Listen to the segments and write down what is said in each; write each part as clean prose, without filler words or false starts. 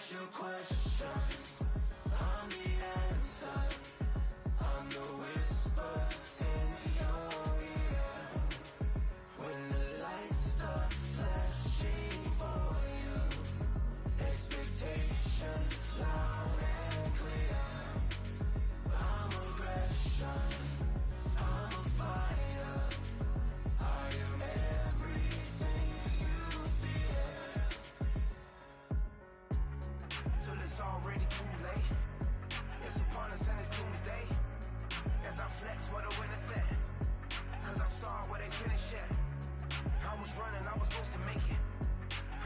Ask your questions, I'm the answer. I'm the whispers in your ear. When the lights start flashing for you, expectations loud and clear. I'm aggression, I'm a fighter. I am everything you fear. Till it's already too late. It's upon us and it's doomsday. As I flex where the winner set. Cause I start where they finish at. I was running, I was supposed to make it.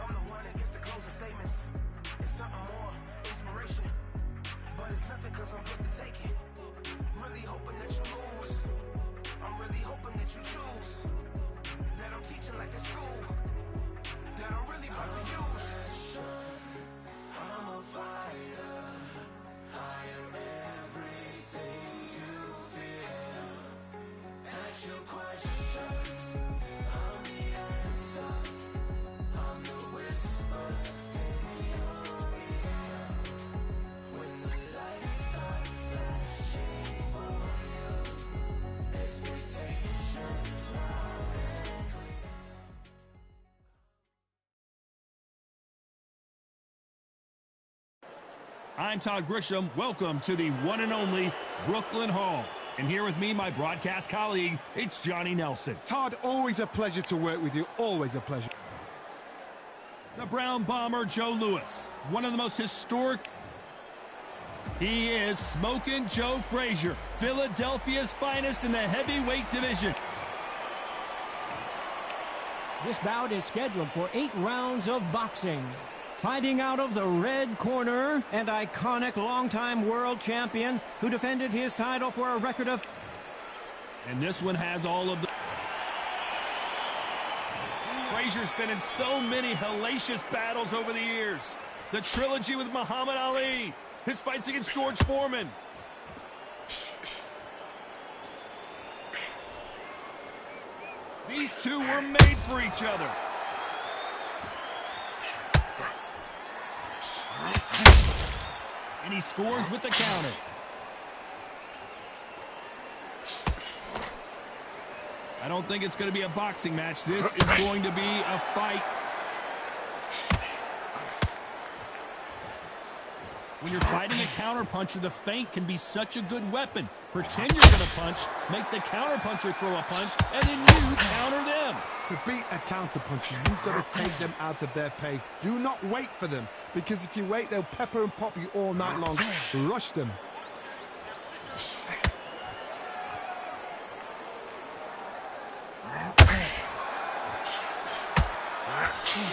I'm the one that gets the closing statements. It's something more, inspiration. But it's nothing cause I'm quick to take it. Really hoping that you lose. I'm really hoping that you choose. That I'm teaching like a school. That I'm really about to use. I'm a fighter. I am everything you fear. Ask your questions. I'm the answer. I'm the whispers in your ear. When the lights start flashing for you, expectations loud and clear. I'm Todd Grisham. Welcome to the one and only Brooklyn Hall. And here with me, my broadcast colleague, it's Johnny Nelson. Todd, always a pleasure to work with you. Always a pleasure. The Brown Bomber, Joe Louis. One of the most historic. He is Smokin' Joe Frazier, Philadelphia's finest in the heavyweight division. This bout is scheduled for 8 rounds of boxing. Fighting out of the red corner, and iconic longtime world champion who defended his title for a record of... And this one has all of the... Frazier's been in so many hellacious battles over the years. The trilogy with Muhammad Ali, his fights against George Foreman. These two were made for each other. And he scores with the counter. I don't think it's going to be a boxing match. This is going to be a fight. When you're fighting a counterpuncher, the feint can be such a good weapon. Pretend you're going to punch, make the counterpuncher throw a punch, and then you counter them. To beat a counterpuncher, you've got to take them out of their pace. Do not wait for them, because if you wait, they'll pepper and pop you all night long. Rush them.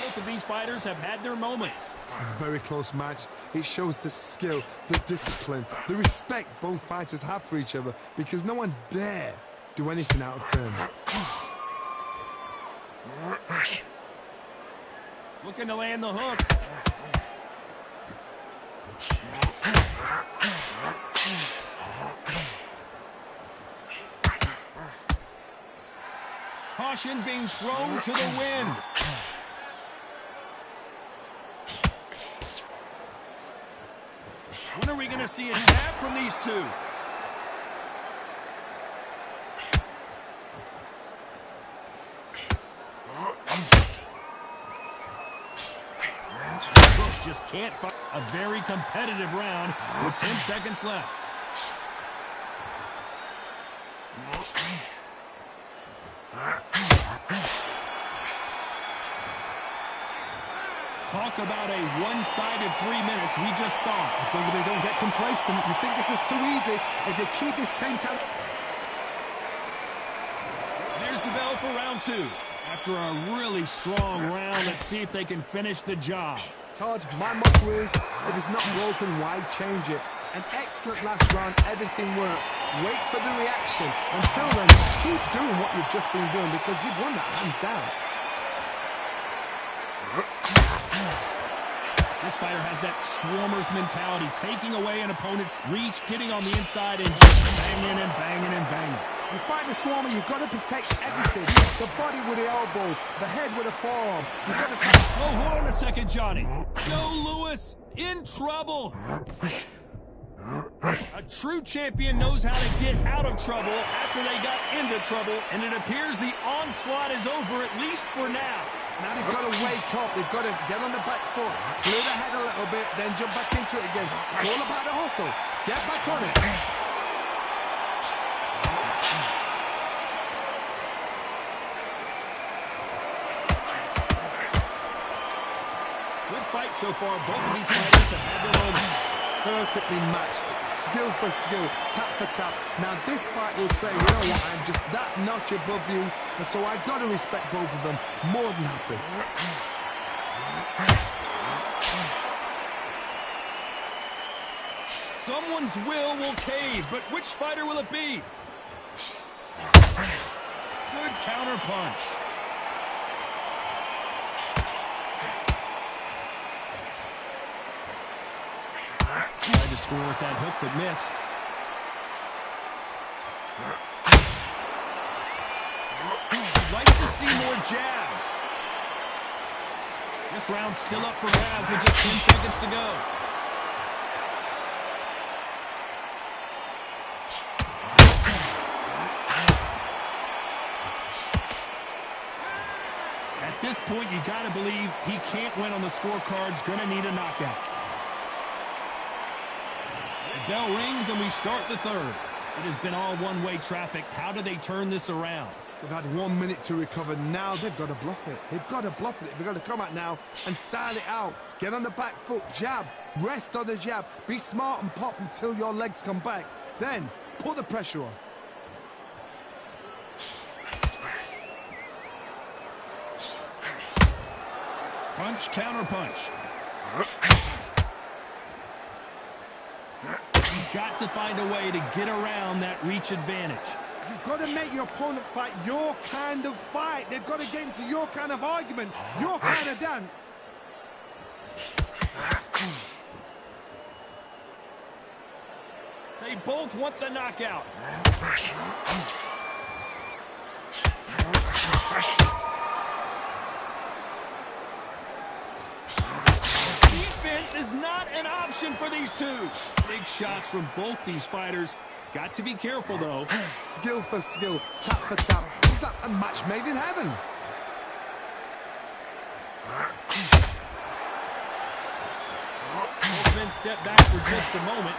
Both of these fighters have had their moments. A very close match. It shows the skill, the discipline, the respect both fighters have for each other, because no one dare do anything out of turn. Looking to land the hook. Caution being thrown to the wind. When are we going to see a jab from these two? Just can't fight. A very competitive round with 10 seconds left. Talk about a one-sided 3 minutes we just saw. As long as they don't get complacent, you think this is too easy. If they keep this same kind of... There's the bell for round 2. After a really strong round, let's see if they can finish the job. Todd, my motto is, if it's not broken, why change it? An excellent last round, everything works. Wait for the reaction. Until then, keep doing what you've just been doing, because you've won that hands down. This fighter has that swarmer's mentality, taking away an opponent's reach, getting on the inside, and just banging and banging and banging. You fight the swarmer, you've got to protect everything. The body with the elbows, the head with the forearm. You've got to... Oh, hold on a second, Johnny. Joe Louis in trouble. A true champion knows how to get out of trouble after they got into trouble, and it appears the onslaught is over, at least for now. Now they've got to wake up. They've got to get on the back foot, clear the head a little bit, then jump back into it again. It's all about the hustle. Get back on it. Good fight so far. Both of these fighters have had their moments. Perfectly matched, skill for skill, tap for tap. Now this fight will say, you know what, I'm just that notch above you, and so I've got to respect both of them. More than happy. Someone's will cave, but which fighter will it be? Good counter punch. Tried to score with that hook, but missed. I'd like to see more jabs. This round's still up for grabs with just 10 seconds to go. At this point, you gotta believe he can't win on the scorecards. Gonna need a knockout. The bell rings and we start the third. It has been all one-way traffic. How do they turn this around? They've had 1 minute to recover. Now they've got to bluff it. They've got to bluff it. They've got to come out now and style it out. Get on the back foot, jab, rest on the jab. Be smart and pop until your legs come back. Then put the pressure on. Punch, counter punch. He's got to find a way to get around that reach advantage. You've got to make your opponent fight your kind of fight. They've got to get into your kind of argument, your kind of dance. They both want the knockout. Defense is not an option for these two. Big shots from both these fighters. Got to be careful, though. Skill for skill, tap for tap. It's like a match made in heaven. Both men step back for just a moment.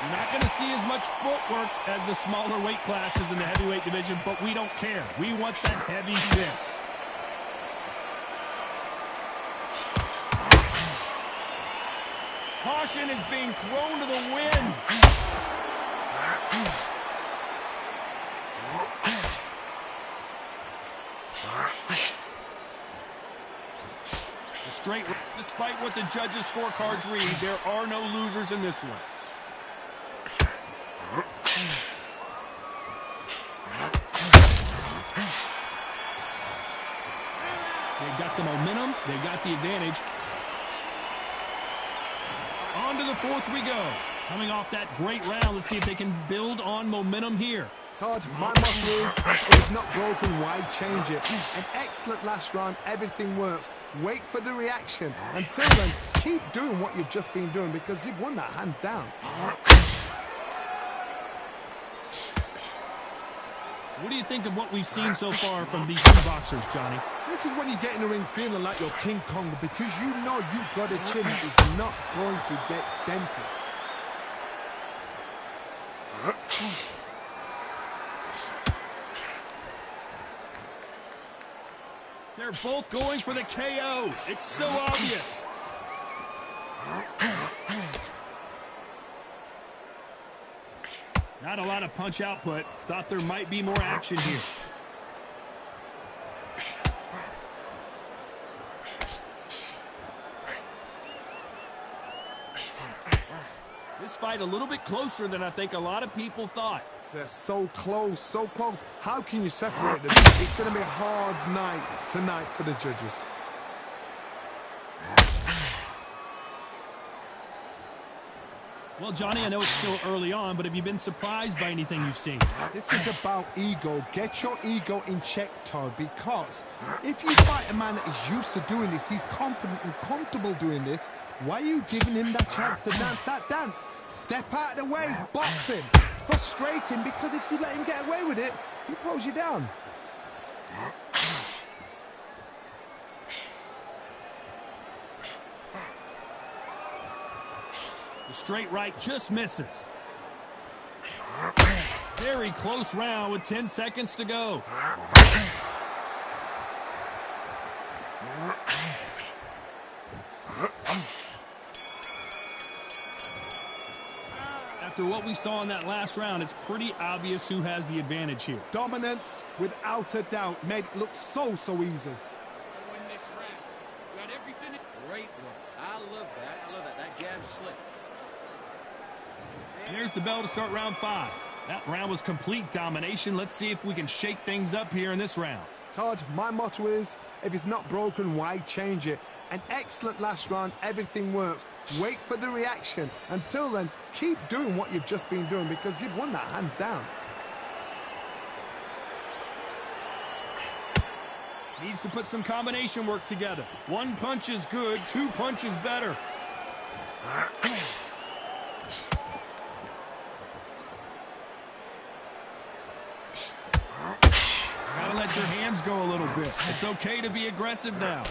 You're not going to see as much footwork as the smaller weight classes in the heavyweight division, but we don't care. We want that heavy fist. Caution is being thrown to the wind. The straight, despite what the judges' scorecards read, there are no losers in this one. They've got the momentum. They've got the advantage. On to the fourth we go. Coming off that great round, let's see if they can build on momentum here. Todd, my motto is, if it's not broken, why change it? An excellent last round, everything works. Wait for the reaction. Until then, keep doing what you've just been doing because you've won that hands down. What do you think of what we've seen so far from these two boxers, Johnny? This is when you get in the ring feeling like you're King Kong because you know you've got a chin that is not going to get dented. They're both going for the KO. It's so obvious. Not a lot of punch output. Thought there might be more action here. This fight a little bit closer than I think a lot of people thought. They're so close, so close. How can you separate them? It's going to be a hard night tonight for the judges. Well, Johnny, I know it's still early on, but have you been surprised by anything you've seen? This is about ego. Get your ego in check, Todd, because if you fight a man that is used to doing this, he's confident and comfortable doing this, why are you giving him that chance to dance that dance? Step out of the way, box him, frustrate him, because if you let him get away with it, he close you down. The straight right just misses. Very close round with 10 seconds to go. After what we saw in that last round, it's pretty obvious who has the advantage here. Dominance, without a doubt, made it look so easy. Win this round. Got everything. Great one. I love that. I love that. That jab slick. There's the bell to start round 5. That round was complete domination. Let's see if we can shake things up here in this round. Todd, my motto is, if it's not broken, why change it? An excellent last round, everything works. Wait for the reaction. Until then, keep doing what you've just been doing because you've won that hands down. Needs to put some combination work together. One punch is good, 2 punches better. Gotta let your hands go a little bit. It's okay to be aggressive now.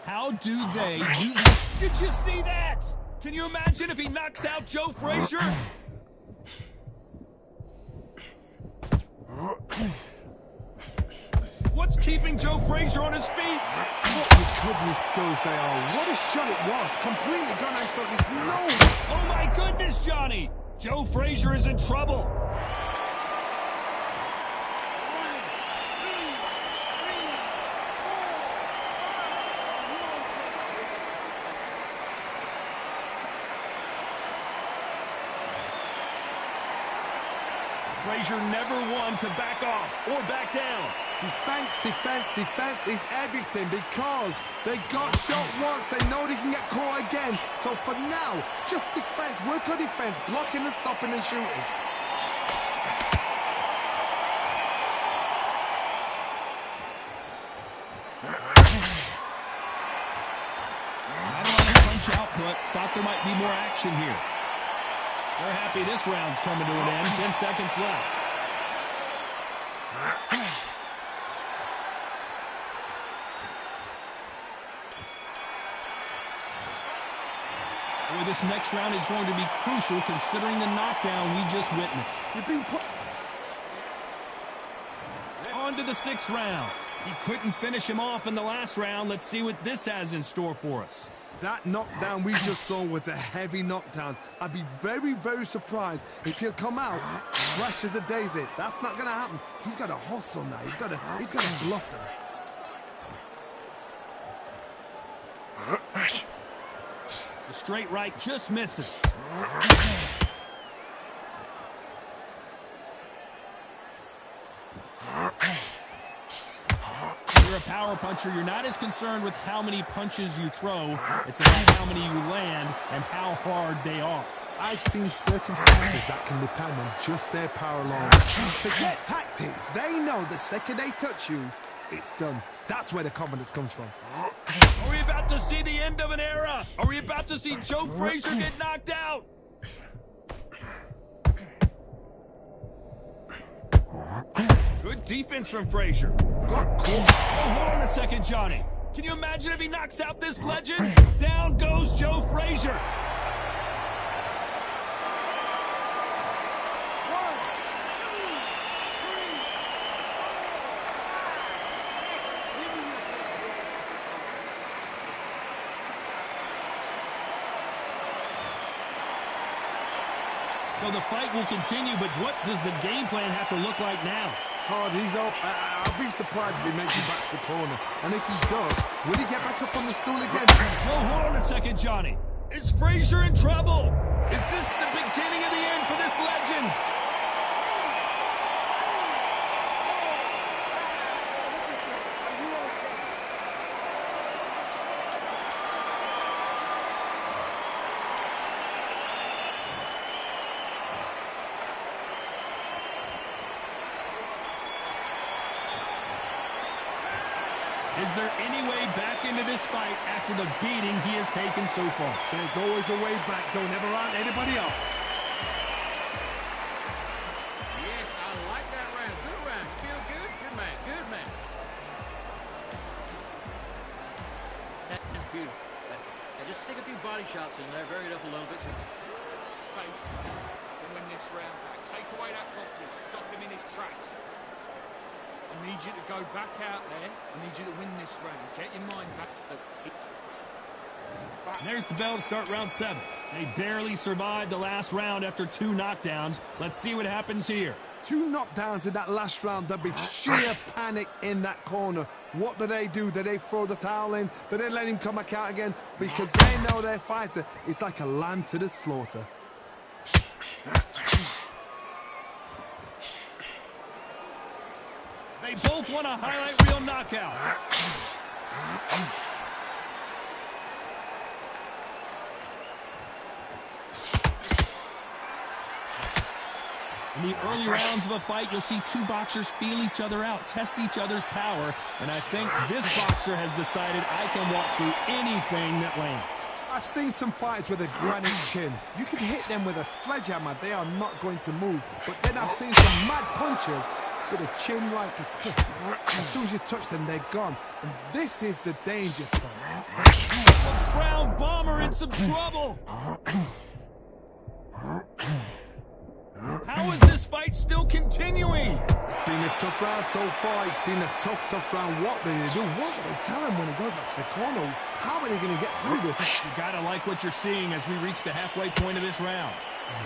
How do they use this? Did you see that? Can you imagine if he knocks out Joe Frazier? What's keeping Joe Frazier on his feet? What recovery skills they are. What a shot it was. Completely gone. I thought this. No. Oh my goodness, Johnny. Joe Frazier is in trouble. Frazier never one to back off or back down. Defense, defense, defense is everything because they got shot once. They know they can get caught again. So for now, just defense. Work on defense. Blocking and stopping and shooting. Not a lot of punch output. Thought there might be more action here. They're happy this round's coming to an end. 10 seconds left. Boy, this next round is going to be crucial considering the knockdown we just witnessed. You're being put... On to the 6th round. He couldn't finish him off in the last round. Let's see what this has in store for us. That knockdown we just saw was a heavy knockdown. I'd be very, very surprised if he'll come out fresh as a daisy. That's not going to happen. He's got to hustle now. He's got to bluff him. The straight right just misses. You're a power puncher. You're not as concerned with how many punches you throw. It's about how many you land and how hard they are. I've seen certain fighters that can depend on just their power alone. Forget tactics. They know the second they touch you, it's done. That's where the confidence comes from. Are we about to see the end of an era? Are we about to see Joe Frazier get knocked out? Good defense from Frazier. Oh, hold on a second, Johnny. Can you imagine if he knocks out this legend? Down goes Joe Frazier. So the fight will continue, but what does the game plan have to look like now? Hard, he's up. I'll be surprised if he makes it back to the corner. And if he does, will he get back up on the stool again? Well, hold on a second, Johnny. Is Frazier in trouble? Is this the beginning of the end for this legend? Is there any way back into this fight after the beating he has taken so far? There's always a way back. Don't ever round anybody off. Yes, I like that round. Good round. You feel good? Good man. Good man. That's beautiful. That's it. Now just stick a few body shots in there, vary it up a little bit. Face and win this round back. Take away that confidence. Stop him in his tracks. I need you to go back out there. I need you to win this round. Get your mind back. There's the bell to start round 7. They barely survived the last round after 2 knockdowns. Let's see what happens here. 2 knockdowns in that last round. There'll be sheer panic in that corner. What do? Do they throw the towel in? Do they let him come back out again? Because they know their fighter is like a lamb to the slaughter. They both want a highlight reel knockout. In the early rounds of a fight, you'll see 2 boxers feel each other out, test each other's power, and I think this boxer has decided I can walk through anything that lands. I've seen some fighters with a granite chin. You can hit them with a sledgehammer, they are not going to move. But then I've seen some mad punchers with a chin like a cliff. As soon as you touch them, they're gone. And this is the danger spot. The Brown Bomber in some trouble. How is this fight still continuing? It's been a tough round so far. It's been a tough round. What do they do? What do they tell him when he goes back to the corner? How are they going to get through this? You gotta like what you're seeing as we reach the halfway point of this round.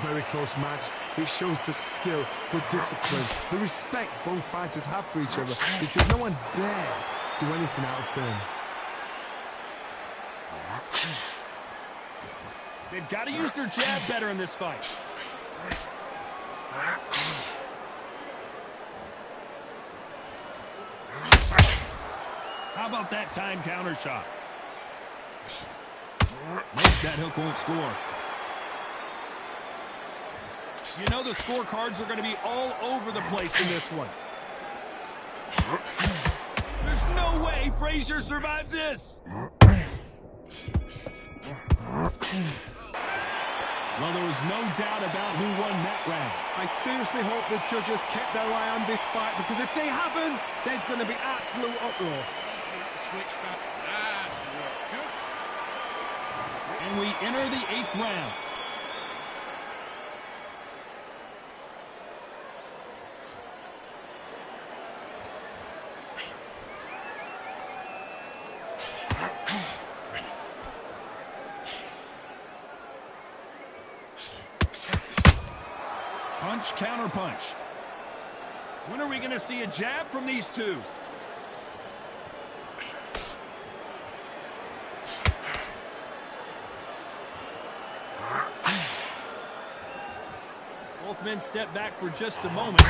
Very close match. It shows the skill, the discipline, the respect both fighters have for each other, because no one dare do anything out of turn. They've got to use their jab better in this fight. How about that time counter shot? Nope, that hook won't score. You know the scorecards are going to be all over the place in this one. There's no way Frazier survives this. Well, there was no doubt about who won that round. I seriously hope the judges kept their eye on this fight, because if they haven't, there's going to be absolute uproar. Switch back. That's good. And we enter the 8th round. Punch, counter punch. When are we going to see a jab from these two? Both men step back for just a moment.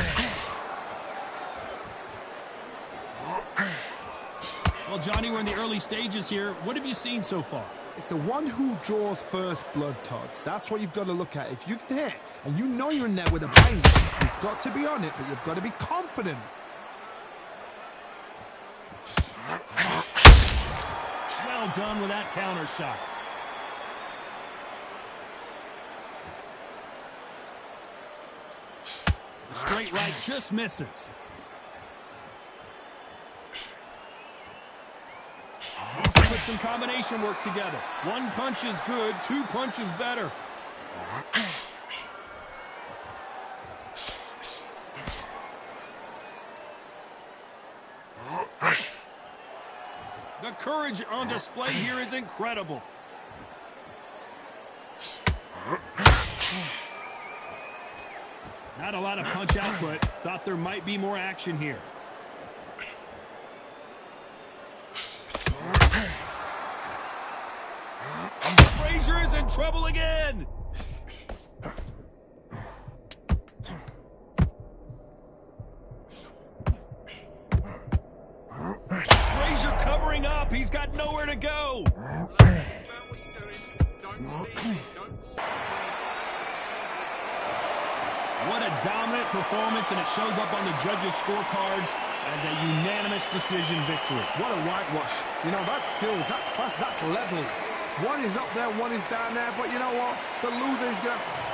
Well, Johnny, we're in the early stages here. What have you seen so far? It's the one who draws first blood, Todd. That's what you've got to look at. If you can hit, and you know you're in there with a bang, you've got to be on it, but you've got to be confident. Well done with that counter shot. The straight right just misses. Let's put some combination work together. 1 punch is good, 2 punches better. The courage on display here is incredible. Not a lot of punch output. Thought there might be more action here. Frazier is in trouble again. Frazier covering up. He's got nowhere to go. What a dominant performance, and it shows up on the judges' scorecards as a unanimous decision victory. What a whitewash. You know, that's skills, that's class, that's levels. One is up there, one is down there, but you know what? The loser is going to